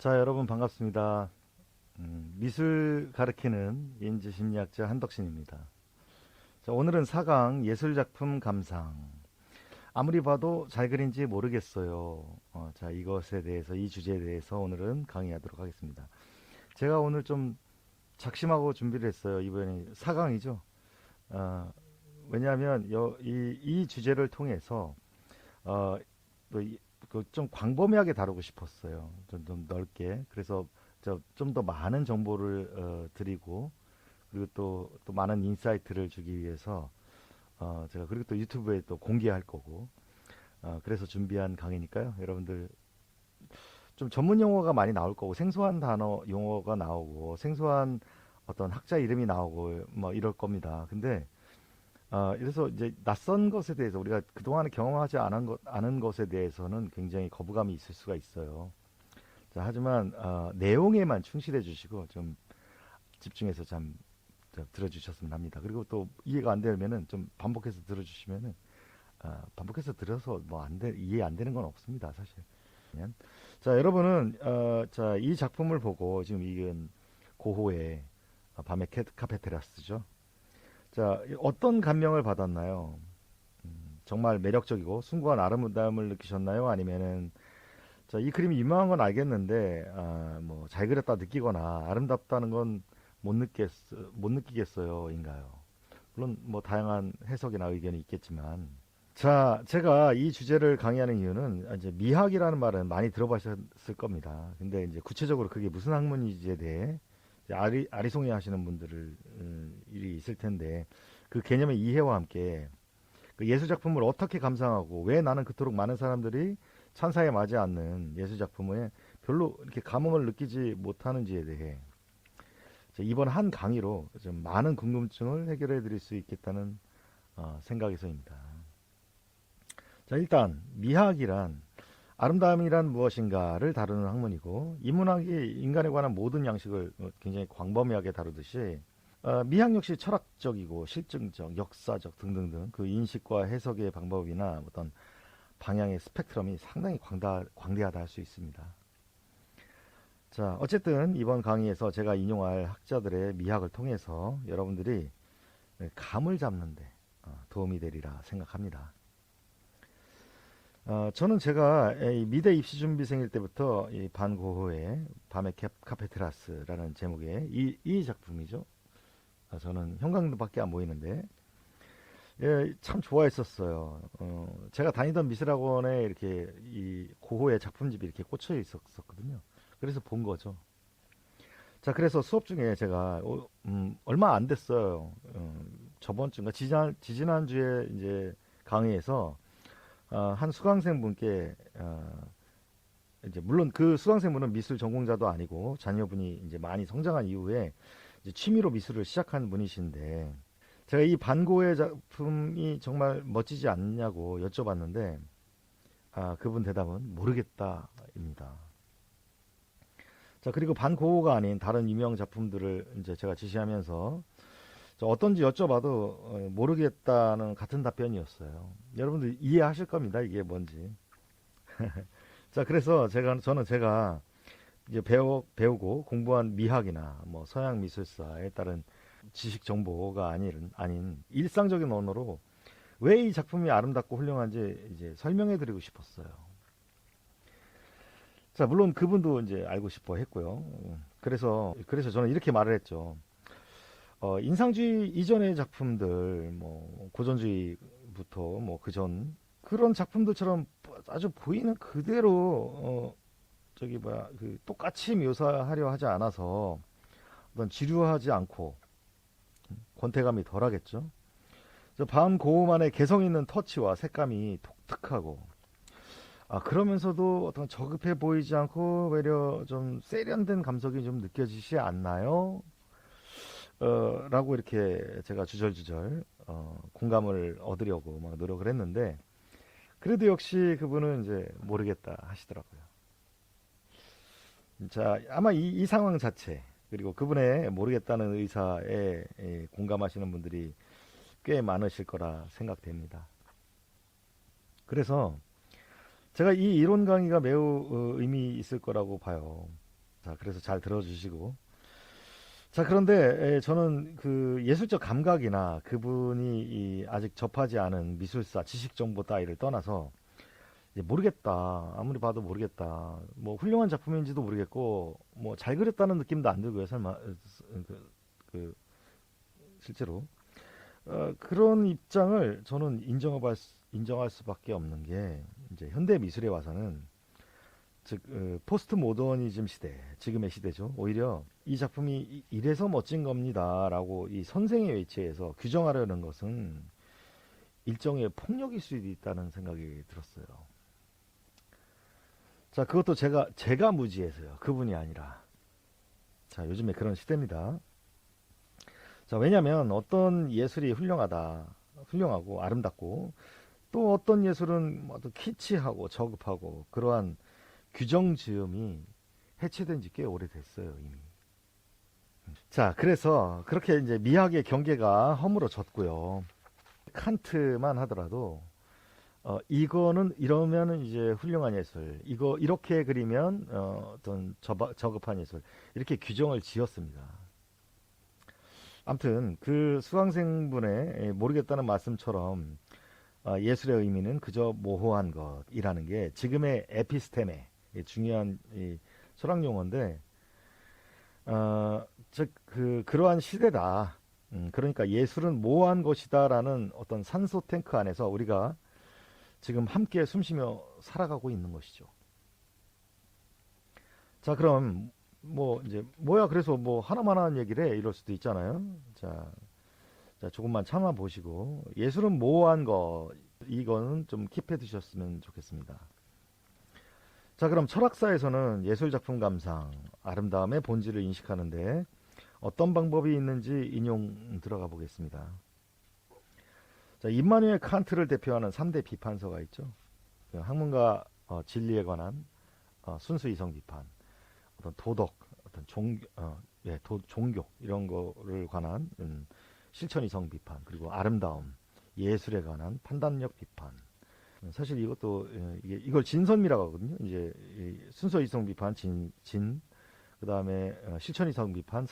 자, 여러분 반갑습니다. 미술 가르치는 인지심리학자 한덕신입니다. 자, 오늘은 4강 예술작품 감상. 아무리 봐도 잘 그린지 모르겠어요. 자, 이것에 대해서, 이 주제에 대해서 오늘은 강의하도록 하겠습니다. 제가 오늘 좀 작심하고 준비를 했어요. 이번에 4강이죠. 왜냐하면 이 주제를 통해서 어, 좀 광범위하게 다루고 싶었어요. 좀 넓게. 그래서 좀 더 많은 정보를 드리고, 그리고 또 많은 인사이트를 주기 위해서 제가 그리고 또 유튜브에 또 공개할 거고, 그래서 준비한 강의니까요. 여러분들 좀 전문 용어가 많이 나올 거고, 생소한 단어 용어가 나오고, 생소한 어떤 학자 이름이 나오고 뭐 이럴 겁니다. 근데 그래서 이제 낯선 것에 대해서 우리가 그동안 경험하지 않은 것에 대해서는 굉장히 거부감이 있을 수가 있어요. 자, 하지만 내용에만 충실해 주시고 좀 집중해서 좀 들어주셨으면 합니다. 그리고 또 이해가 안 되면은 좀 반복해서 들어주시면은 반복해서 들어서 뭐 이해 안 되는 건 없습니다, 사실. 자, 여러분은 자, 이 작품을 보고 지금 이건 고호의 밤의 카페테라스죠. 자, 어떤 감명을 받았나요? 정말 매력적이고 숭고한 아름다움을 느끼셨나요? 아니면은 자, 이 그림이 유명한 건 알겠는데 뭐 잘 그렸다 느끼거나 아름답다는 건 못 느끼겠어요인가요? 물론 뭐 다양한 해석이나 의견이 있겠지만 자, 제가 이 주제를 강의하는 이유는 이제 미학이라는 말은 많이 들어보셨을 겁니다. 근데 이제 구체적으로 그게 무슨 학문인지에 대해 이제 아리송해 하시는 분들을 일이 있을 텐데 그 개념의 이해와 함께 그 예술 작품을 어떻게 감상하고 왜 나는 그토록 많은 사람들이 찬사에 맞지 않는 예술 작품에 별로 이렇게 감흥을 느끼지 못하는지에 대해 이번 한 강의로 좀 많은 궁금증을 해결해 드릴 수 있겠다는 생각에서입니다. 자, 일단 미학이란 아름다움이란 무엇인가를 다루는 학문이고, 인문학이 인간에 관한 모든 양식을 굉장히 광범위하게 다루듯이 미학 역시 철학적이고 실증적, 역사적 등등등 그 인식과 해석의 방법이나 어떤 방향의 스펙트럼이 상당히 광대하다 할 수 있습니다. 자, 어쨌든 이번 강의에서 제가 인용할 학자들의 미학을 통해서 여러분들이 감을 잡는데 도움이 되리라 생각합니다. 저는 제가 미대 입시 준비생일 때부터 이 반 고흐의 밤의 카페테라스라는 제목의 이 작품이죠. 저는 형광등밖에 안 보이는데 참 좋아했었어요. 제가 다니던 미술학원에 이렇게 이 고흐의 작품집이 이렇게 꽂혀 있었거든요. 그래서 본 거죠. 자, 그래서 수업 중에 제가 얼마 안 됐어요. 저번 주인가 지지난주에 이제 강의에서 한 수강생분께 이제 물론 그 수강생분은 미술 전공자도 아니고 자녀분이 이제 많이 성장한 이후에 이제 취미로 미술을 시작한 분이신데 제가 이 반고의 작품이 정말 멋지지 않냐고 여쭤봤는데 그분 대답은 모르겠다입니다. 자, 그리고 반고가 아닌 다른 유명 작품들을 이제 제가 지시하면서 어떤지 여쭤봐도 모르겠다는 같은 답변이었어요. 여러분들 이해하실 겁니다. 이게 뭔지. 자, 그래서 저는 제가 이제 배우고 공부한 미학이나 뭐 서양 미술사에 따른 지식 정보가 아닌 일상적인 언어로 왜 이 작품이 아름답고 훌륭한지 이제 설명해 드리고 싶었어요. 자, 물론 그분도 이제 알고 싶어 했고요. 그래서 저는 이렇게 말을 했죠. 인상주의 이전의 작품들, 뭐 고전주의부터 뭐 그전 그런 작품들처럼 아주 보이는 그대로 그 똑같이 묘사하려 하지 않아서 어떤 지루하지 않고 권태감이 덜하겠죠. 반 고흐만의 개성 있는 터치와 색감이 독특하고 그러면서도 어떤 저급해 보이지 않고 오히려 좀 세련된 감성이 좀 느껴지지 않나요? 라고 이렇게 제가 주절주절 공감을 얻으려고 막 노력을 했는데 그래도 역시 그분은 이제 모르겠다 하시더라고요. 자, 아마 이 상황 자체 그리고 그분의 모르겠다는 의사에 공감하시는 분들이 꽤 많으실 거라 생각됩니다. 그래서 제가 이 이론 강의가 매우 의미 있을 거라고 봐요. 자, 그래서 잘 들어주시고. 자, 그런데 저는 그 예술적 감각이나 그분이 아직 접하지 않은 미술사, 지식 정보 따위를 떠나서 이제 모르겠다. 아무리 봐도 모르겠다. 뭐 훌륭한 작품인지도 모르겠고 뭐 잘 그렸다는 느낌도 안 들고요. 설마 그 실제로 그런 입장을 저는 인정할 수밖에 없는 게 이제 현대 미술에 와서는 즉 포스트 모더니즘 시대, 지금의 시대죠. 오히려 이 작품이 이래서 멋진 겁니다라고 이 선생의 위치에서 규정하려는 것은 일종의 폭력일 수도 있다는 생각이 들었어요. 자, 그것도 제가 무지해서요. 그분이 아니라. 자, 요즘에 그런 시대입니다. 자, 왜냐면 어떤 예술이 훌륭하고 아름답고 또 어떤 예술은 뭐또 키치하고 저급하고 그러한 규정 지음이 해체된 지 꽤 오래됐어요, 이미. 자, 그래서 그렇게 이제 미학의 경계가 허물어졌고요. 칸트만 하더라도 이거는 이러면은 이제 훌륭한 예술, 이거 이렇게 그리면 어떤 저급한 예술 이렇게 규정을 지었습니다. 아무튼 그 수강생분의 모르겠다는 말씀처럼 예술의 의미는 그저 모호한 것이라는 게 지금의 에피스테메 중요한 이 철학 용어인데 즉 그러한 시대다. 그러니까 예술은 모호한 것이다라는 어떤 산소 탱크 안에서 우리가 지금 함께 숨쉬며 살아가고 있는 것이죠. 자, 그럼 뭐 이제 뭐야 그래서 뭐 하나만 하는 얘기를 해 이럴 수도 있잖아요. 자, 조금만 참아 보시고 예술은 모호한 거 이거는 좀 킵해 두셨으면 좋겠습니다. 자, 그럼 철학사에서는 예술 작품 감상, 아름다움의 본질을 인식하는데 어떤 방법이 있는지 인용 들어가 보겠습니다. 자, 임마누엘 칸트를 대표하는 3대 비판서가 있죠. 그 학문과 진리에 관한 순수 이성 비판, 어떤 도덕, 어떤 종교 이런 거를 관한 실천 이성 비판, 그리고 아름다움, 예술에 관한 판단력 비판. 사실 이것도 이걸 진선미라고 하거든요. 이제 순서 이성 비판 그다음에 실천 이성 비판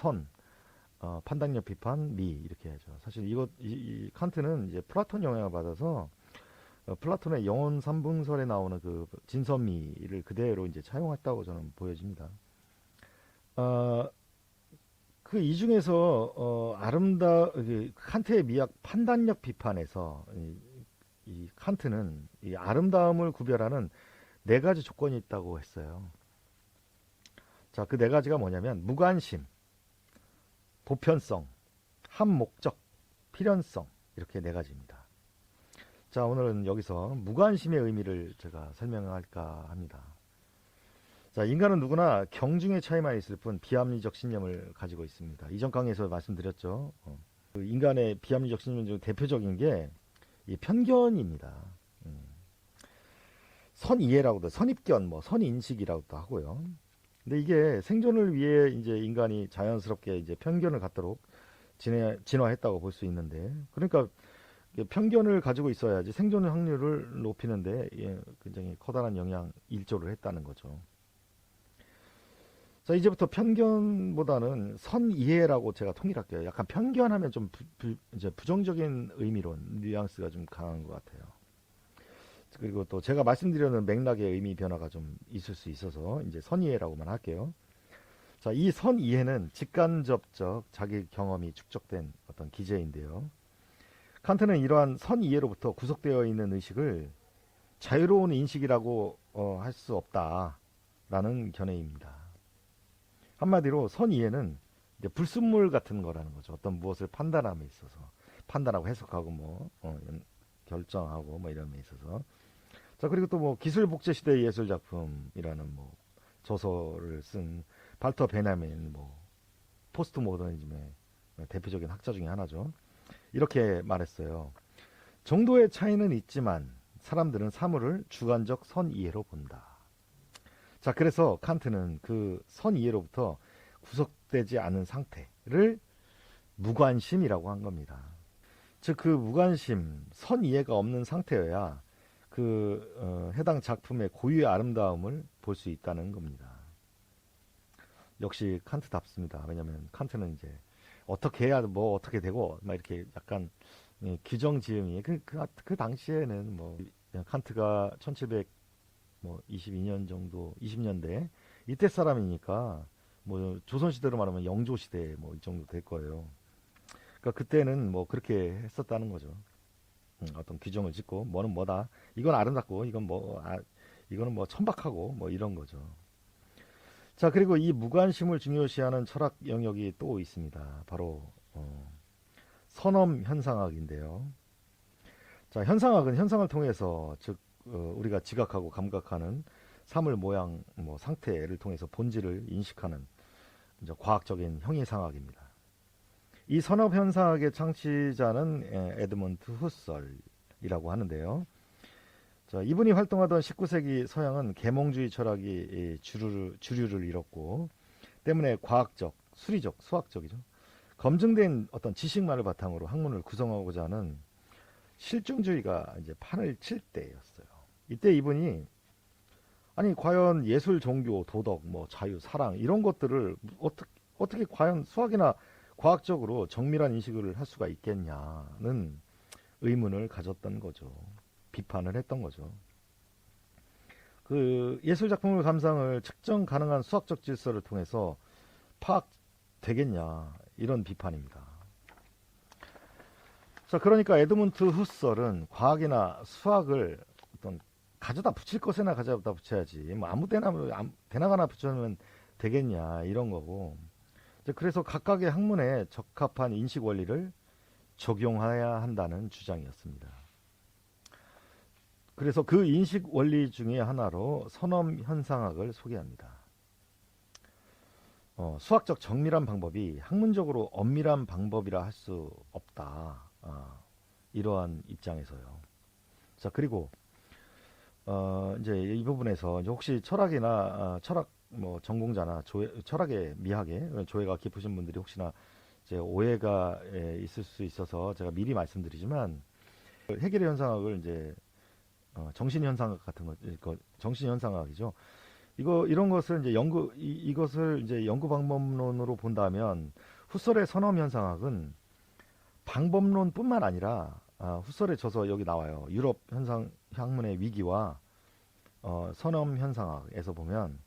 판단력 비판 미 이렇게 하죠. 사실 이 칸트는 이제 플라톤 영향을 받아서 플라톤의 영혼 삼분설에 나오는 그 진선미를 그대로 이제 차용했다고 저는 보여집니다. 그 이 중에서 칸트의 미학 판단력 비판에서 이 칸트는 이 아름다움을 구별하는 네 가지 조건이 있다고 했어요. 자, 그 네 가지가 뭐냐면 무관심, 보편성, 합목적, 필연성 이렇게 네 가지입니다. 자, 오늘은 여기서 무관심의 의미를 제가 설명할까 합니다. 자, 인간은 누구나 경중의 차이만 있을 뿐 비합리적 신념을 가지고 있습니다. 이전 강의에서 말씀드렸죠. 그 인간의 비합리적 신념 중 대표적인 게 이 편견입니다. 선이해라고도 선입견, 뭐 선인식이라고도 하고요. 근데 이게 생존을 위해 이제 인간이 자연스럽게 이제 편견을 갖도록 진화했다고 볼 수 있는데, 그러니까 편견을 가지고 있어야지 생존 확률을 높이는데 굉장히 커다란 일조를 했다는 거죠. 자, 이제부터 편견보다는 선이해라고 제가 통일할게요. 약간 편견하면 좀 이제 부정적인 의미론, 뉘앙스가 좀 강한 것 같아요. 그리고 또 제가 말씀드리는 맥락의 의미 변화가 좀 있을 수 있어서 이제 선이해라고만 할게요. 자, 이 선이해는 직간접적 자기 경험이 축적된 어떤 기제인데요. 칸트는 이러한 선이해로부터 구속되어 있는 의식을 자유로운 인식이라고 할 수 없다라는 견해입니다. 한마디로 선이해는 이제 불순물 같은 거라는 거죠. 어떤 무엇을 판단함에 있어서 판단하고 해석하고 결정하고 이런 데 있어서. 자, 그리고 또 뭐 기술 복제 시대의 예술 작품이라는 뭐 저서를 쓴 발터 베냐민 포스트 모더니즘의 대표적인 학자 중에 하나죠. 이렇게 말했어요. 정도의 차이는 있지만 사람들은 사물을 주관적 선이해로 본다. 자, 그래서 칸트는 그 선이해로부터 구속되지 않은 상태를 무관심이라고 한 겁니다. 즉, 그 무관심, 선이해가 없는 상태여야 해당 작품의 고유의 아름다움을 볼 수 있다는 겁니다. 역시 칸트답습니다. 왜냐하면 칸트는 이제 어떻게 해야 뭐 어떻게 되고 막 이렇게 약간 규정 지음이 그 당시에는 뭐 칸트가 1722년 정도 20년대 이때 사람이니까 뭐 조선시대로 말하면 영조시대 뭐 이 정도 될 거예요. 그러니까 그때는 뭐 그렇게 했었다는 거죠. 어떤 규정을 짓고 뭐는 뭐다. 이건 아름답고 이건 이거는 뭐 천박하고 뭐 이런 거죠. 자, 그리고 이 무관심을 중요시하는 철학 영역이 또 있습니다. 바로 선엄 현상학인데요. 자, 현상학은 현상을 통해서 즉 우리가 지각하고 감각하는 사물 모양, 뭐 상태를 통해서 본질을 인식하는 이제 과학적인 형이상학입니다. 이 선업 현상학의 창시자는 에드먼트 후설이라고 하는데요. 자, 이분이 활동하던 19세기 서양은 계몽주의 철학이 주류를 이뤘고 때문에 과학적, 수리적, 수학적이죠. 검증된 어떤 지식만을 바탕으로 학문을 구성하고자 하는 실증주의가 이제 판을 칠 때였어요. 이때 이분이 아니 과연 예술, 종교, 도덕, 뭐 자유, 사랑 이런 것들을 어떻게 과연 수학이나 과학적으로 정밀한 인식을 할 수가 있겠냐는 의문을 가졌던 거죠. 비판을 했던 거죠. 그 예술 작품의 감상을 측정 가능한 수학적 질서를 통해서 파악되겠냐 이런 비판입니다. 자, 그러니까 에드문트 후설은 과학이나 수학을 어떤 가져다 붙일 것에나 가져다 붙여야지 뭐 아무 데나 대나가나 붙여놓으면 되겠냐 이런 거고 그래서 각각의 학문에 적합한 인식 원리를 적용해야 한다는 주장이었습니다. 그래서 그 인식 원리 중에 하나로 선엄 현상학을 소개합니다. 수학적 정밀한 방법이 학문적으로 엄밀한 방법이라 할 수 없다. 이러한 입장에서요. 자, 그리고 이제 이 부분에서 이제 혹시 철학이나 철학 뭐 전공자나 철학의 미학에 조예가 깊으신 분들이 혹시나 이제 오해가 있을 수 있어서 제가 미리 말씀드리지만 해결의 현상학을 이제 정신현상학 같은 거, 정신현상학이죠. 이런 것을 이제 이것을 이제 연구 방법론으로 본다면 후설의 선엄 현상학은 방법론뿐만 아니라 후설에 져서 여기 나와요. 유럽 학문의 위기와 선엄 현상학에서 보면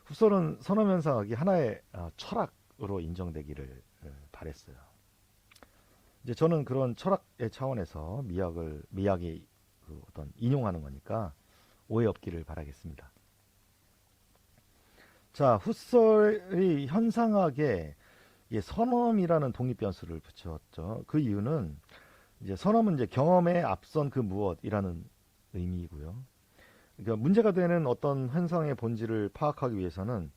후설은 선엄 현상학이 하나의 철학으로 인정되기를 바랬어요. 이제 저는 그런 철학의 차원에서 미학이 그 어떤 인용하는 거니까 오해 없기를 바라겠습니다. 자, 후설이 현상학에 선엄이라는 독립변수를 붙였죠. 그 이유는 이제 선엄은 이제 경험에 앞선 그 무엇이라는 의미이고요. 그러니까 문제가 되는 어떤 현상의 본질을 파악하기 위해서는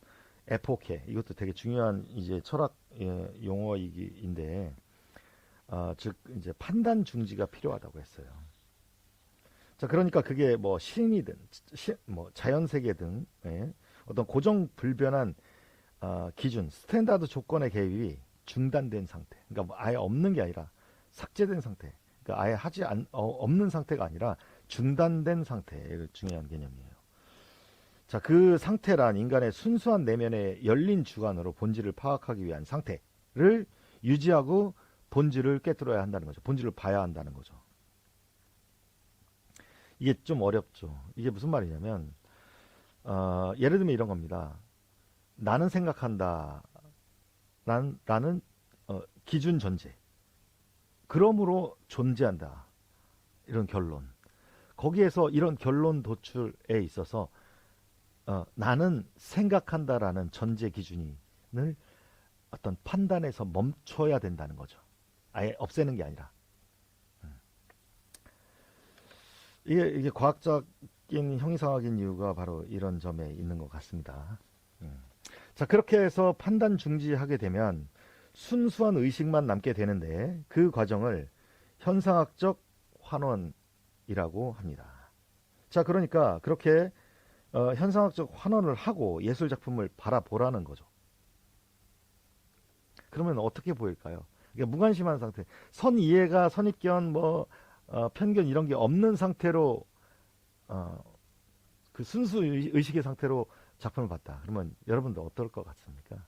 에포케, 이것도 되게 중요한 이제 철학 용어인데, 즉 이제 판단 중지가 필요하다고 했어요. 자, 그러니까 그게 뭐 신이든 뭐 자연 세계 등 어떤 고정 불변한 기준, 스탠다드 조건의 개입이 중단된 상태. 그러니까 뭐 아예 없는 게 아니라 삭제된 상태. 그러니까 아예 없는 상태가 아니라 중단된 상태. 중요한 개념이에요. 자, 그 상태란 인간의 순수한 내면의 열린 주관으로 본질을 파악하기 위한 상태를 유지하고 본질을 꿰뚫어야 한다는 거죠. 본질을 봐야 한다는 거죠. 이게 좀 어렵죠. 이게 무슨 말이냐면 예를 들면 이런 겁니다. 나는 생각한다. 나는 기준 전제. 그러므로 존재한다. 이런 결론. 거기에서 이런 결론 도출에 있어서 나는 생각한다라는 전제 기준을 어떤 판단에서 멈춰야 된다는 거죠. 아예 없애는 게 아니라. 이게 과학적인 형이상학인 이유가 바로 이런 점에 있는 것 같습니다. 자, 그렇게 해서 판단 중지하게 되면 순수한 의식만 남게 되는데 그 과정을 현상학적 환원이라고 합니다. 자, 그러니까 그렇게 현상학적 환원을 하고 예술 작품을 바라보라는 거죠. 그러면 어떻게 보일까요? 그러니까 무관심한 상태, 선이해가, 선입견, 편견 이런 게 없는 상태로 그 순수 의식의 상태로 작품을 봤다. 그러면 여러분도 어떨 것 같습니까?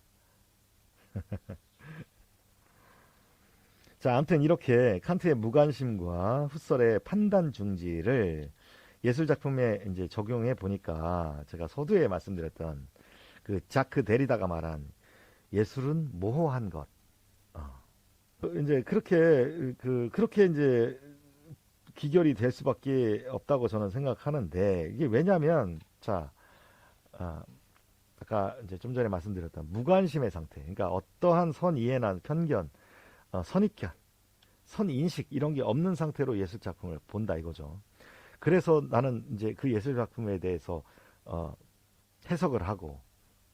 자, 아무튼 이렇게 칸트의 무관심과 훗설의 판단 중지를 예술 작품에 이제 적용해 보니까 제가 서두에 말씀드렸던 그 자크 데리다가 말한 예술은 모호한 것. 어. 이제 그렇게 이제 귀결이 될 수밖에 없다고 저는 생각하는데 이게 왜냐면 자, 아, 아까 이제 좀 전에 말씀드렸던 무관심의 상태. 그러니까 어떠한 선이해나 편견, 선입견, 선인식 이런 게 없는 상태로 예술 작품을 본다 이거죠. 그래서 나는 이제 그 예술 작품에 대해서 어, 해석을 하고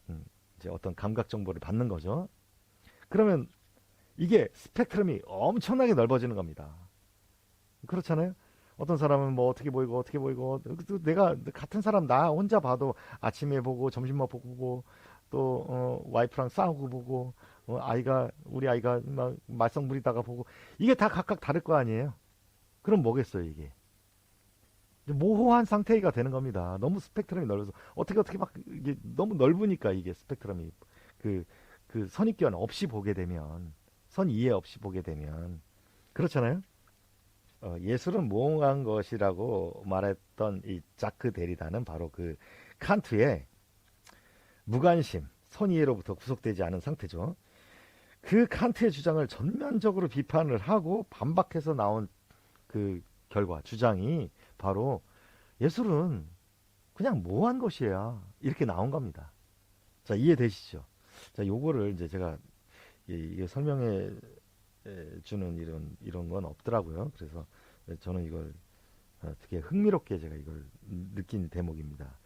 음, 이제 어떤 감각 정보를 받는 거죠. 그러면 이게 스펙트럼이 엄청나게 넓어지는 겁니다. 그렇잖아요. 어떤 사람은 뭐 어떻게 보이고 또 내가 같은 사람 나 혼자 봐도 아침에 보고 점심 먹고 또 와이프랑 싸우고 보고 우리 아이가 막 말썽 부리다가 보고 이게 다 각각 다를 거 아니에요. 그럼 뭐겠어요 이게? 모호한 상태가 되는 겁니다. 너무 스펙트럼이 넓어서 어떻게 막 이게 너무 넓으니까 이게 스펙트럼이 그 그 선입견 없이 보게 되면 선이해 없이 보게 되면 그렇잖아요. 예술은 모호한 것이라고 말했던 이 자크 데리다는 바로 그 칸트의 무관심, 선이해로부터 구속되지 않은 상태죠. 그 칸트의 주장을 전면적으로 비판을 하고 반박해서 나온 그 결과, 주장이 바로 예술은 그냥 모호한 것이야. 이렇게 나온 겁니다. 자, 이해되시죠? 자, 요거를 이제 제가 이게 설명해 주는 이런 건 없더라고요. 그래서 저는 이걸 되게 흥미롭게 제가 이걸 느낀 대목입니다.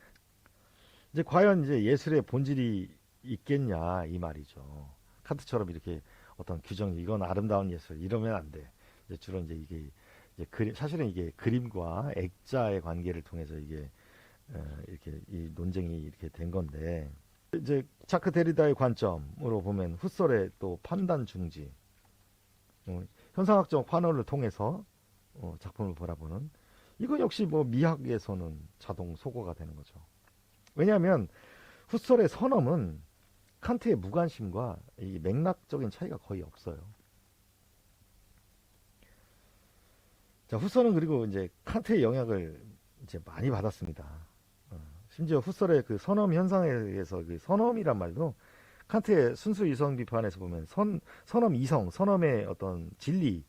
이제 과연 이제 예술의 본질이 있겠냐 이 말이죠. 칸트처럼 이렇게 어떤 규정 이건 아름다운 예술 이러면 안 돼. 이제 주로 이제 이게 이제 사실은 이게 그림과 액자의 관계를 통해서 이게 이렇게 이 논쟁이 이렇게 된 건데 이제 자크 데리다의 관점으로 보면 훗설의 또 판단 중지, 현상학적 환호를 통해서 작품을 바라보는 이거 역시 뭐 미학에서는 자동 소거가 되는 거죠. 왜냐하면 훗설의 선엄은 칸트의 무관심과 이 맥락적인 차이가 거의 없어요. 자, 후설은 그리고 이제 칸트의 영향을 이제 많이 받았습니다. 심지어 훗설의 그 선엄 현상에 의해서 그 선엄이란 말도 칸트의 순수 이성 비판에서 보면 선엄 이성, 선엄의 어떤 진리라는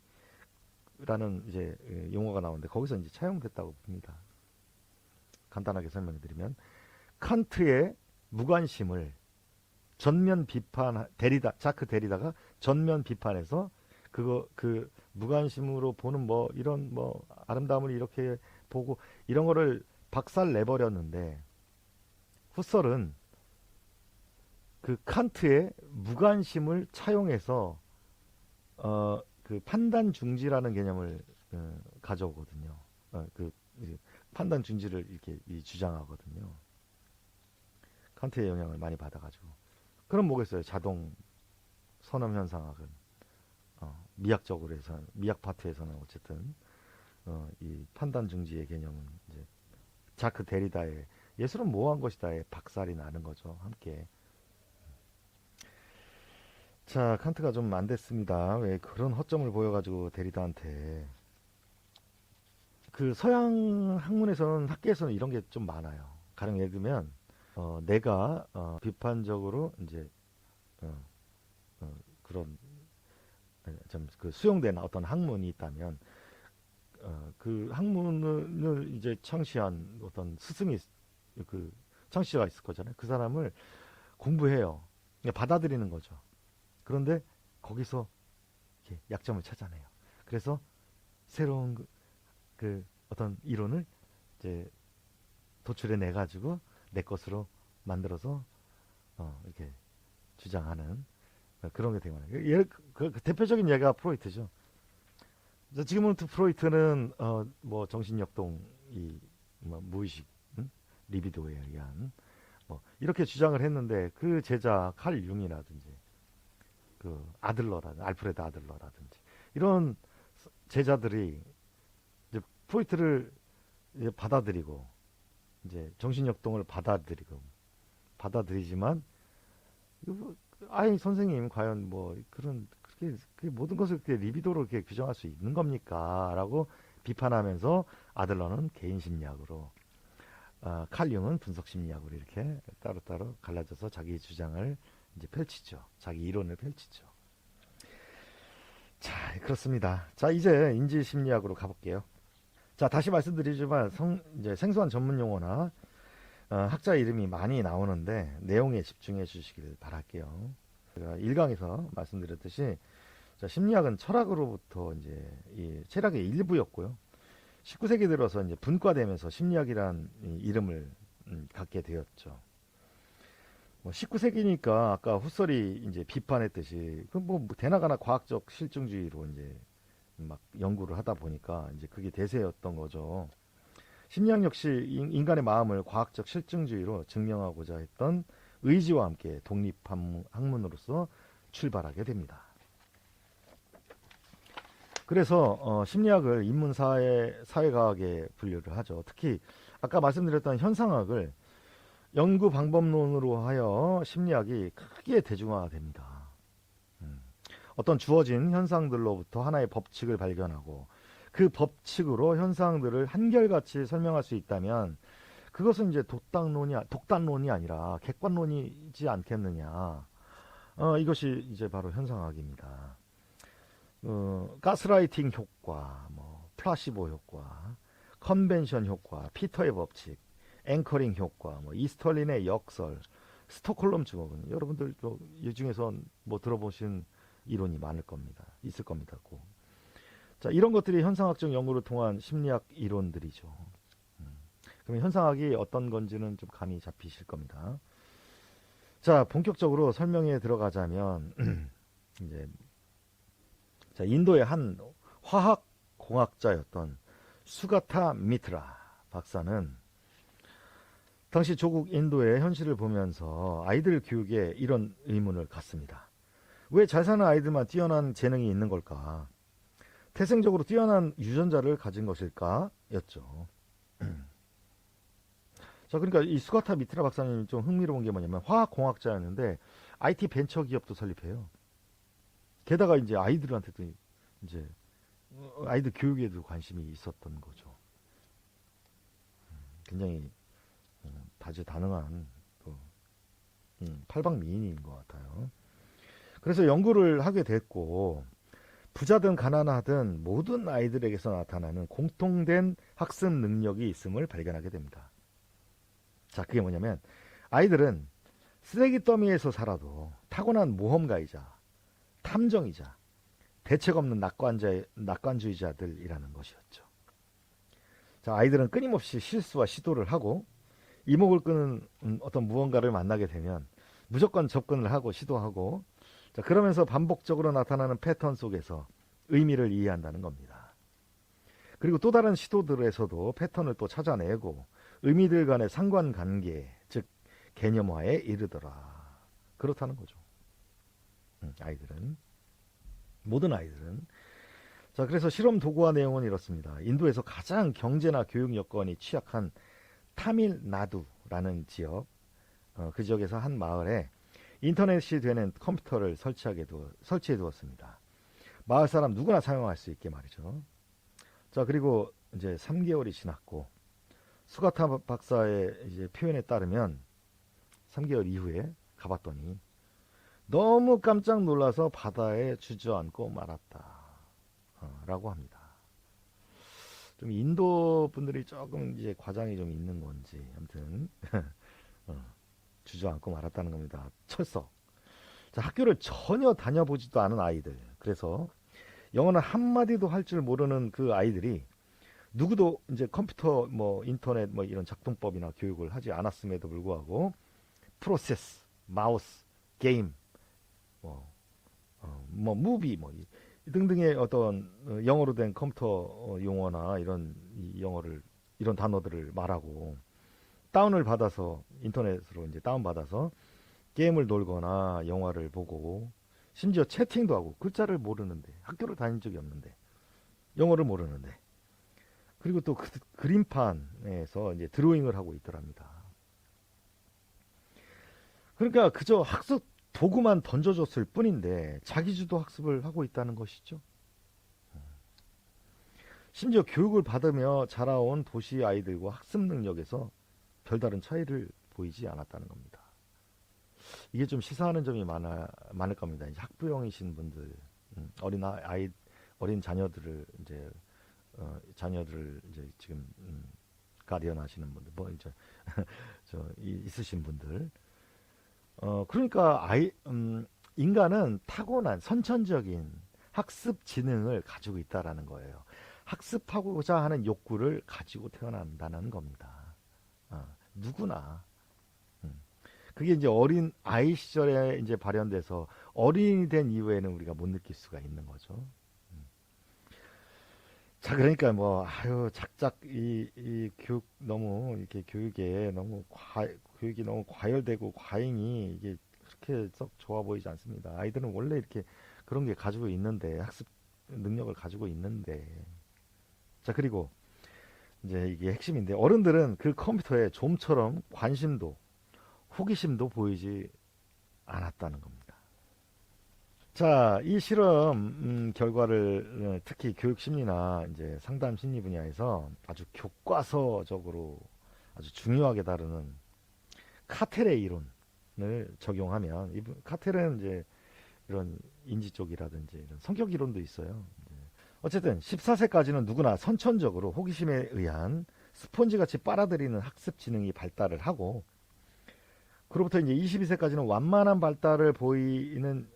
이제 용어가 나오는데 거기서 이제 차용됐다고 봅니다. 간단하게 설명드리면 칸트의 무관심을 전면 비판 자크 데리다가 전면 비판해서 그 무관심으로 보는 뭐 이런 뭐 아름다움을 이렇게 보고 이런 거를 박살 내버렸는데 훗설은 그 칸트의 무관심을 차용해서 그 판단 중지라는 개념을 가져오거든요. 그 판단 중지를 이렇게 주장하거든요. 칸트의 영향을 많이 받아가지고. 그럼 뭐겠어요? 자동 선엄 현상학은 미학적으로 해서 미학 파트에서는 어쨌든 이 판단 중지의 개념은 이제 자크 데리다의 예술은 모호한 것이다의 박살이 나는 거죠. 함께. 자, 칸트가 좀 안 됐습니다. 왜 그런 허점을 보여가지고 데리다한테 그 서양 학문에서는 학계에서는 이런 게 좀 많아요. 가령 예를 들면 내가 비판적으로 이제 어, 그런 좀 그 수용된 어떤 학문이 있다면 그 학문을 이제 창시한 어떤 스승이 그 창시자가 있을 거잖아요. 그 사람을 공부해요. 그러니까 받아들이는 거죠. 그런데 거기서 이렇게 약점을 찾아내요. 그래서 새로운 그 어떤 이론을 이제 도출해 내 가지고 내 것으로 만들어서 이렇게 주장하는 그런 게 되게 많아요. 그 대표적인 예가 프로이트죠. 지금은 프로이트는 뭐 정신역동이 뭐 무의식, 리비도에 의한 뭐 이렇게 주장을 했는데 그 제자 칼 융이라든지 그 알프레드 아들러라든지 이런 제자들이 이제 프로이트를 이제 받아들이고 이제 정신역동을 받아들이지만 아이 선생님 과연 뭐 그렇게 모든 것을 그렇게 리비도로 이렇게 규정할 수 있는 겁니까? 라고 비판하면서 아들러는 개인 심리학으로 칼 융은 분석 심리학으로 이렇게 따로따로 갈라져서 자기 주장을 이제 펼치죠. 자기 이론을 펼치죠. 자, 그렇습니다. 자, 이제 인지 심리학으로 가볼게요. 자, 다시 말씀드리지만 이제 생소한 전문 용어나 학자 이름이 많이 나오는데 내용에 집중해 주시길 바랄게요. 제가 1강에서 말씀드렸듯이 자, 심리학은 철학으로부터 이제 이 철학의 일부였고요. 19세기 들어서 이제 분과되면서 심리학이란 이름을 갖게 되었죠. 뭐 19세기니까 아까 후설이 이제 비판했듯이 그뭐 대나가나 과학적 실증주의로 이제 막 연구를 하다 보니까 이제 그게 대세였던 거죠. 심리학 역시 인간의 마음을 과학적 실증주의로 증명하고자 했던 의지와 함께 독립학문으로서 출발하게 됩니다. 그래서 심리학을 인문사회과학에 분류를 하죠. 특히 아까 말씀드렸던 현상학을 연구 방법론으로 하여 심리학이 크게 대중화됩니다. 어떤 주어진 현상들로부터 하나의 법칙을 발견하고 그 법칙으로 현상들을 한결같이 설명할 수 있다면 그것은 이제 독단론이 아니라 객관론이지 않겠느냐. 이것이 이제 바로 현상학입니다. 가스라이팅 효과, 뭐 플라시보 효과, 컨벤션 효과, 피터의 법칙, 앵커링 효과, 뭐 이스털린의 역설, 스톡홀름 증후군. 여러분들도 이 중에서 뭐 들어보신 이론이 있을 겁니다. 꼭. 자, 이런 것들이 현상학적 연구를 통한 심리학 이론들이죠. 그럼 현상학이 어떤 건지는 좀 감이 잡히실 겁니다. 자, 본격적으로 설명에 들어가자면 이제 자, 인도의 한 화학 공학자였던 수가타 미트라 박사는 당시 조국 인도의 현실을 보면서 아이들 교육에 이런 의문을 갖습니다. 왜 잘 사는 아이들만 뛰어난 재능이 있는 걸까? 태생적으로 뛰어난 유전자를 가진 것일까? 였죠. 자, 그러니까 이 수가타 미트라 박사님이 좀 흥미로운 게 뭐냐면 화학공학자였는데 IT 벤처 기업도 설립해요. 게다가 이제 아이들한테도 이제 아이들 교육에도 관심이 있었던 거죠. 굉장히 다재다능한 팔방미인인 것 같아요. 그래서 연구를 하게 됐고 부자든 가난하든 모든 아이들에게서 나타나는 공통된 학습 능력이 있음을 발견하게 됩니다. 자, 그게 뭐냐면 아이들은 쓰레기 더미에서 살아도 타고난 모험가이자 탐정이자 대책 없는 낙관주의자들이라는 것이었죠. 자, 아이들은 끊임없이 실수와 시도를 하고 이목을 끄는 어떤 무언가를 만나게 되면 무조건 접근을 하고 시도하고 자, 그러면서 반복적으로 나타나는 패턴 속에서 의미를 이해한다는 겁니다. 그리고 또 다른 시도들에서도 패턴을 또 찾아내고 의미들 간의 상관관계, 즉 개념화에 이르더라. 그렇다는 거죠. 모든 아이들은. 자, 그래서 실험 도구화 내용은 이렇습니다. 인도에서 가장 경제나 교육 여건이 취약한 타밀나두라는 지역, 그 지역에서 한 마을에 인터넷이 되는 컴퓨터를 설치해 두었습니다. 마을 사람 누구나 사용할 수 있게 말이죠. 자, 그리고 이제 3개월이 지났고 수가타 박사의 이제 표현에 따르면 3개월 이후에 가봤더니 너무 깜짝 놀라서 바다에 주저앉고 말았다. 라고 합니다. 좀 인도 분들이 조금 이제 과장이 좀 있는 건지 아무튼 주저앉고 말았다는 겁니다. 철석. 자, 학교를 전혀 다녀보지도 않은 아이들. 그래서 영어는 한마디도 할 줄 모르는 그 아이들이 누구도 이제 컴퓨터 뭐 인터넷 뭐 이런 작동법이나 교육을 하지 않았음에도 불구하고 프로세스, 마우스, 게임, 뭐 무비 뭐 등등의 어떤 영어로 된 컴퓨터 용어나 이런 이런 단어들을 말하고 다운을 받아서 인터넷으로 이제 다운 받아서 게임을 놀거나 영화를 보고 심지어 채팅도 하고 글자를 모르는데 학교를 다닌 적이 없는데 영어를 모르는데 그리고 또 그림판에서 이제 드로잉을 하고 있더랍니다. 그러니까 그저 학습 도구만 던져줬을 뿐인데 자기주도 학습을 하고 있다는 것이죠. 심지어 교육을 받으며 자라온 도시 아이들과 학습 능력에서 별다른 차이를 보이지 않았다는 겁니다. 이게 좀 시사하는 점이 많을 겁니다. 이제 학부형이신 분들, 어린 자녀들을 이제 지금 가디언 하시는 분들, 뭐 이제 있으신 분들. 그러니까 인간은 타고난 선천적인 학습 지능을 가지고 있다라는 거예요. 학습하고자 하는 욕구를 가지고 태어난다는 겁니다. 누구나. 그게 이제 어린 아이 시절에 이제 발현돼서 어린이 된 이후에는 우리가 못 느낄 수가 있는 거죠. 자, 그러니까 뭐, 아유, 작작 이 교육 너무, 이렇게 교육이 너무 과열되고 과잉이 이게 그렇게 썩 좋아 보이지 않습니다. 아이들은 원래 이렇게 그런 게 가지고 있는데, 학습 능력을 가지고 있는데. 자, 그리고 이제 이게 핵심인데, 어른들은 그 컴퓨터에 좀처럼 관심도, 호기심도 보이지 않았다는 겁니다. 자, 이 실험 결과를 특히 교육 심리나 이제 상담 심리 분야에서 아주 교과서적으로 아주 중요하게 다루는 카텔의 이론을 적용하면 카텔은 이제 이런 인지 쪽이라든지 이런 성격 이론도 있어요. 어쨌든 14세까지는 누구나 선천적으로 호기심에 의한 스폰지 같이 빨아들이는 학습 지능이 발달을 하고 그로부터 이제 22세까지는 완만한 발달을 보이는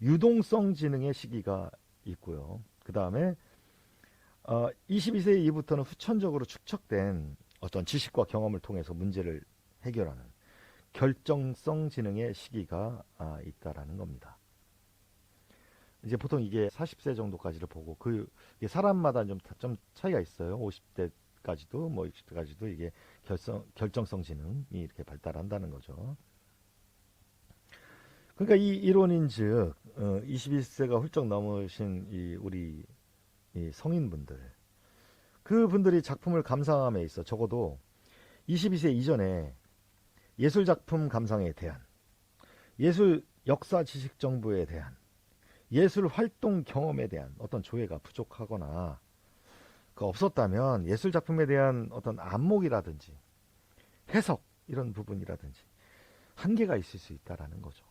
유동성 지능의 시기가 있고요. 그 다음에 22세 이후부터는 후천적으로 축적된 어떤 지식과 경험을 통해서 문제를 해결하는 결정성 지능의 시기가 있다라는 겁니다. 이제 보통 이게 40세 정도까지를 보고 이게 사람마다 좀 차이가 있어요. 50대까지도 뭐 60대까지도 이게 결정성 지능이 이렇게 발달한다는 거죠. 그러니까 이 이론인즉 21세가 훌쩍 넘으신 우리 이 성인분들 그분들이 작품을 감상함에 있어 적어도 22세 이전에 예술 작품 감상에 대한 예술 역사 지식 정보에 대한 예술 활동 경험에 대한 어떤 조회가 부족하거나 없었다면 예술 작품에 대한 어떤 안목이라든지 해석 이런 부분이라든지 한계가 있을 수 있다라는 거죠.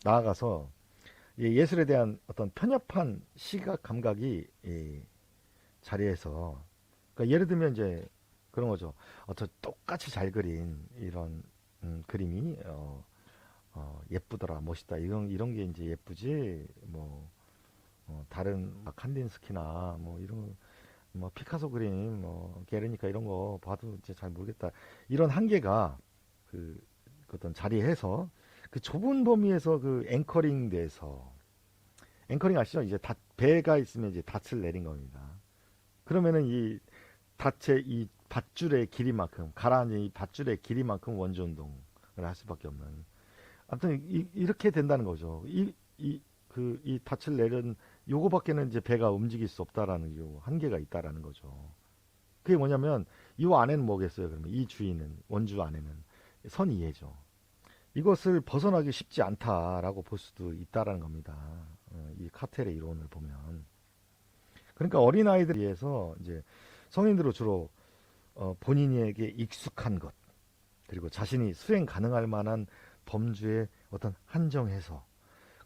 나아가서 예술에 대한 어떤 편협한 시각 감각이 자리에서 그러니까 예를 들면 이제 그런 거죠. 어떤 똑같이 잘 그린 이런 그림이 예쁘더라, 멋있다 이런 게 이제 예쁘지 뭐 다른 칸딘스키나 뭐 이런 뭐 피카소 그림 뭐 게르니카 이런 거 봐도 이제 잘 모르겠다 이런 한계가 어떤 자리에서 그 좁은 범위에서 앵커링 돼서 앵커링 아시죠? 이제 배가 있으면 이제 닻을 내린 겁니다. 그러면은 이 닻의 이 밧줄의 길이만큼 가라앉은 이 밧줄의 길이만큼 원주 운동을 할 수밖에 없는. 아무튼 이렇게 된다는 거죠. 이 닻을 내린 요거밖에는 이제 배가 움직일 수 없다라는 요 한계가 있다라는 거죠. 그게 뭐냐면 이 안에는 뭐겠어요? 그러면 이 주인은 원주 안에는 선 이해죠. 이것을 벗어나기 쉽지 않다라고 볼 수도 있다라는 겁니다. 이 카텔의 이론을 보면. 그러니까 어린아이들에 비해서 이제 성인들은 주로 본인에게 익숙한 것, 그리고 자신이 수행 가능할 만한 범주의 어떤 한정 해서,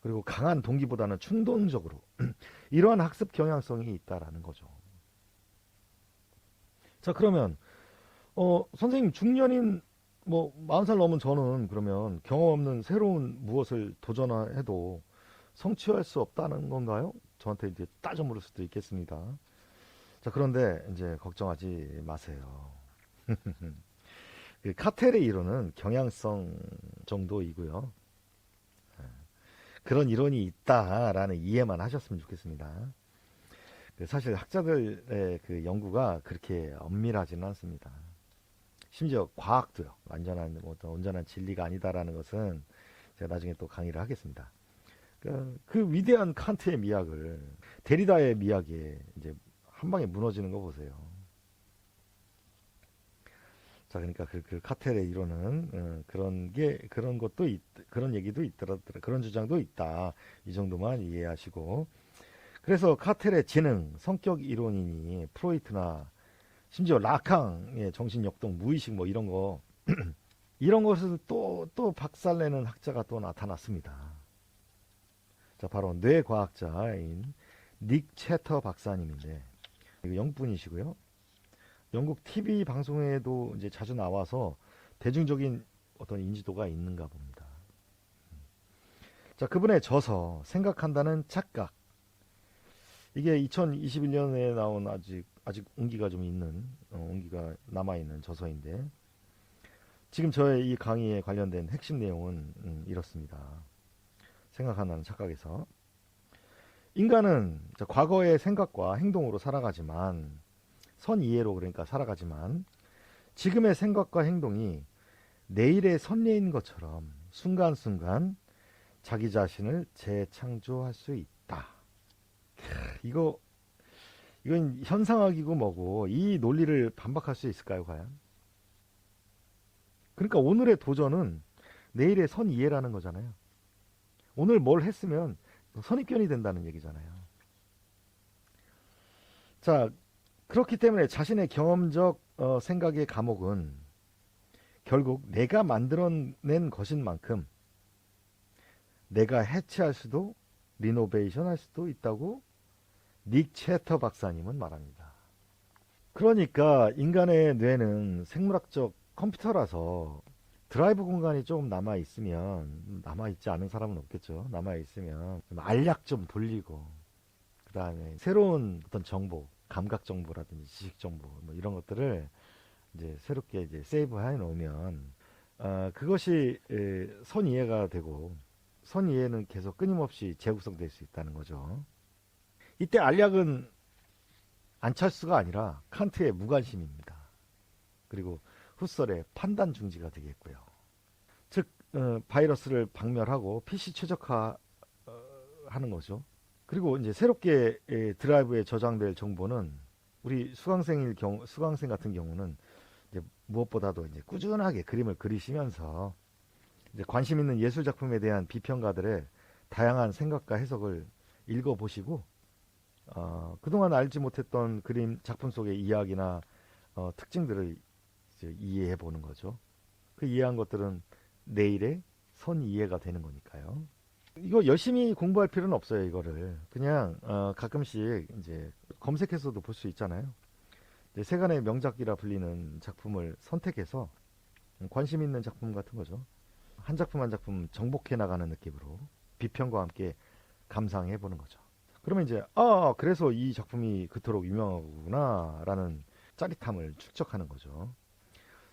그리고 강한 동기보다는 충동적으로 이러한 학습 경향성이 있다라는 거죠. 자, 그러면 선생님 중년인 뭐 40살 넘은 저는 그러면 경험 없는 새로운 무엇을 도전해도 성취할 수 없다는 건가요? 저한테 이제 따져 물을 수도 있겠습니다. 자, 그런데 이제 걱정하지 마세요. 카텔의 이론은 경향성 정도이고요. 그런 이론이 있다라는 이해만 하셨으면 좋겠습니다. 사실 학자들의 연구가 그렇게 엄밀하지는 않습니다. 심지어 과학도요. 온전한 진리가 아니다라는 것은 제가 나중에 또 강의를 하겠습니다. 그 위대한 칸트의 미학을 데리다의 미학에 이제 한 방에 무너지는 거 보세요. 자, 그러니까 그 카텔의 이론은 그런 것도 그런 얘기도 있더라, 그런 주장도 있다. 이 정도만 이해하시고. 그래서 카텔의 지능, 성격 이론이니 프로이트나 심지어 라캉의 정신역동, 무의식 뭐 이런 거 이런 것을 또 박살내는 학자가 또 나타났습니다. 자, 바로 뇌과학자인 닉 채터 박사님인데 이거 영분이시고요. 영국 TV 방송에도 이제 자주 나와서 대중적인 어떤 인지도가 있는가 봅니다. 자, 그분의 저서 생각한다는 착각. 이게 2021년에 나온 아직 온기가 좀 있는 온기가 남아 있는 저서인데 지금 저의 이 강의에 관련된 핵심 내용은 이렇습니다. 생각한다는 착각에서 인간은 과거의 생각과 행동으로 살아가지만 선이해로 그러니까 살아가지만 지금의 생각과 행동이 내일의 선례인 것처럼 순간순간 자기 자신을 재창조할 수 있다. 이건 현상학이고 뭐고 이 논리를 반박할 수 있을까요, 과연? 그러니까 오늘의 도전은 내일의 선이해라는 거잖아요. 오늘 뭘 했으면 선입견이 된다는 얘기잖아요. 자, 그렇기 때문에 자신의 경험적 생각의 감옥은 결국 내가 만들어낸 것인 만큼 내가 해체할 수도 리노베이션 할 수도 있다고 닉 채터 박사님은 말합니다. 그러니까 인간의 뇌는 생물학적 컴퓨터라서 드라이브 공간이 조금 남아있으면, 남아있지 않은 사람은 없겠죠. 남아있으면 좀 알약 좀 돌리고 그 다음에 새로운 어떤 정보, 감각 정보라든지 지식 정보 뭐 이런 것들을 이제 새롭게 이제 세이브 해 놓으면 그것이 선이해가 되고 선이해는 계속 끊임없이 재구성될 수 있다는 거죠. 이때 알약은 안철수가 아니라 칸트의 무관심입니다. 그리고 후설의 판단 중지가 되겠고요. 즉 바이러스를 박멸하고 PC 최적화하는 거죠. 그리고 이제 새롭게 드라이브에 저장될 정보는 우리 수강생 같은 경우는 이제 무엇보다도 이제 꾸준하게 그림을 그리시면서 이제 관심 있는 예술 작품에 대한 비평가들의 다양한 생각과 해석을 읽어보시고 그동안 알지 못했던 그림 작품 속의 이야기나 특징들을 이제 이해해 보는 거죠. 그 이해한 것들은 내일의 선 이해가 되는 거니까요. 이거 열심히 공부할 필요는 없어요. 이거를 그냥 가끔씩 이제 검색해서도 볼 수 있잖아요. 세간의 명작이라 불리는 작품을 선택해서 관심 있는 작품 같은 거죠. 한 작품 한 작품 정복해 나가는 느낌으로 비평과 함께 감상해 보는 거죠. 그러면 이제 그래서 이 작품이 그토록 유명하구나라는 짜릿함을 축적하는 거죠.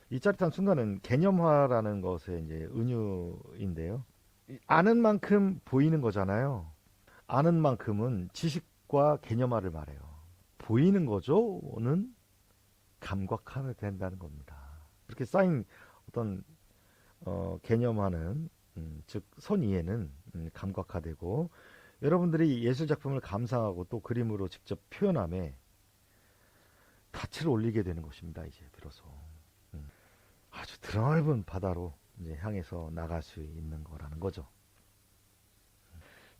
이 짜릿한 순간은 개념화라는 것의 이제 은유인데요. 아는 만큼 보이는 거잖아요. 아는 만큼은 지식과 개념화를 말해요. 보이는 거죠는 감각화가 된다는 겁니다. 그렇게 쌓인 어떤 개념화는 즉 선이해는 감각화되고 여러분들이 예술 작품을 감상하고 또 그림으로 직접 표현함에 닻을 올리게 되는 것입니다. 이제 비로소 아주 드넓은 바다로 이제 향해서 나갈 수 있는 거라는 거죠.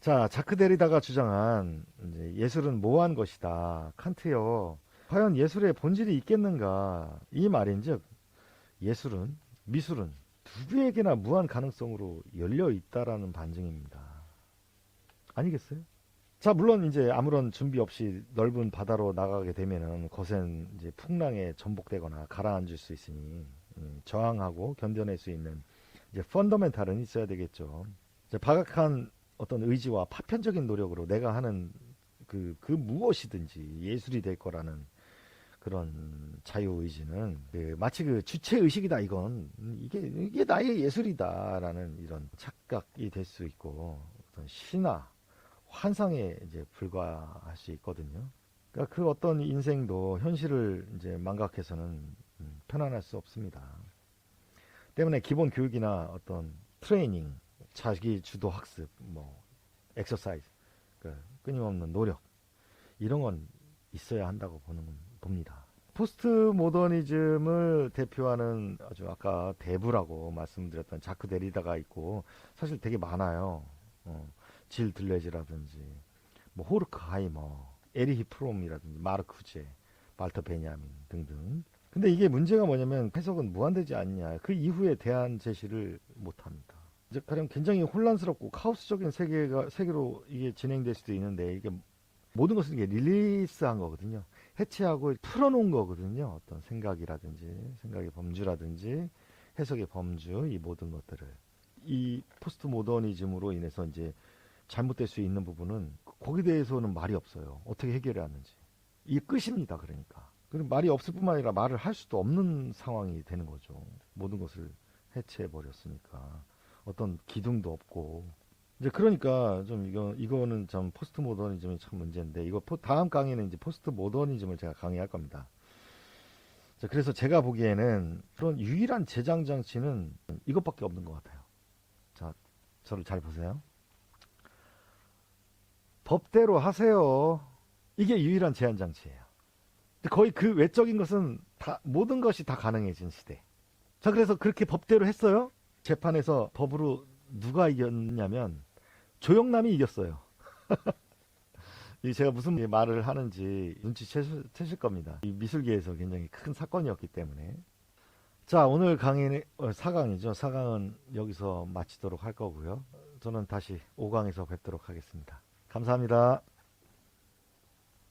자, 자크 데리다가 주장한 이제 예술은 모호한 것이다. 칸트요. 과연 예술의 본질이 있겠는가? 이 말인즉 미술은 누구에게나 무한 가능성으로 열려 있다라는 반증입니다. 아니겠어요? 자, 물론 이제 아무런 준비 없이 넓은 바다로 나가게 되면은 거센 이제 풍랑에 전복되거나 가라앉을 수 있으니 저항하고 견뎌낼 수 있는 이제 펀더멘탈은 있어야 되겠죠. 이제 박약한 어떤 의지와 파편적인 노력으로 내가 하는 그 무엇이든지 예술이 될 거라는 그런 자유의지는 마치 그 주체의식이다 이건 이게 나의 예술이다라는 이런 착각이 될 수 있고 어떤 신화 환상에 이제 불과할 수 있거든요. 그러니까 그 어떤 인생도 현실을 이제 망각해서는 편안할 수 없습니다. 때문에 기본 교육이나 어떤 트레이닝, 자기 주도 학습, 뭐 엑서사이즈, 끊임없는 노력 이런 건 있어야 한다고 봅니다. 포스트 모더니즘을 대표하는 아주 아까 대부라고 말씀드렸던 자크 데리다가 있고 사실 되게 많아요. 질 들레즈라든지 뭐 호르크하이머, 에리히 프롬이라든지 마르쿠제, 발터 베냐민 등등. 근데 이게 문제가 뭐냐면 해석은 무한되지 않냐. 그 이후에 대안 제시를 못 합니다. 이제 가령 굉장히 혼란스럽고 카오스적인 세계로 이게 진행될 수도 있는데 이게 모든 것은 이게 릴리스한 거거든요. 해체하고 풀어놓은 거거든요. 어떤 생각이라든지 생각의 범주라든지 해석의 범주 이 모든 것들을 이 포스트 모더니즘으로 인해서 이제 잘못될 수 있는 부분은 거기에 대해서는 말이 없어요. 어떻게 해결해야 하는지. 이게 끝입니다. 그러니까. 그리고 말이 없을 뿐만 아니라 말을 할 수도 없는 상황이 되는 거죠. 모든 것을 해체해 버렸으니까. 어떤 기둥도 없고. 이제 그러니까 좀 이거는 좀 포스트 모더니즘이 참 문제인데 이거 다음 강의는 이제 포스트 모더니즘을 제가 강의할 겁니다. 자, 그래서 제가 보기에는 그런 유일한 제장 장치는 이것밖에 없는 것 같아요. 자, 저를 잘 보세요. 법대로 하세요. 이게 유일한 제한 장치예요. 거의 그 외적인 것은 다 모든 것이 다 가능해진 시대. 자, 그래서 그렇게 법대로 했어요. 재판에서 법으로 누가 이겼냐면 조영남이 이겼어요. 이 제가 무슨 말을 하는지 눈치채실 겁니다. 이 미술계에서 굉장히 큰 사건이었기 때문에. 자, 오늘 강의는 4강이죠. 4강은 여기서 마치도록 할 거고요. 저는 다시 5강에서 뵙도록 하겠습니다. 감사합니다.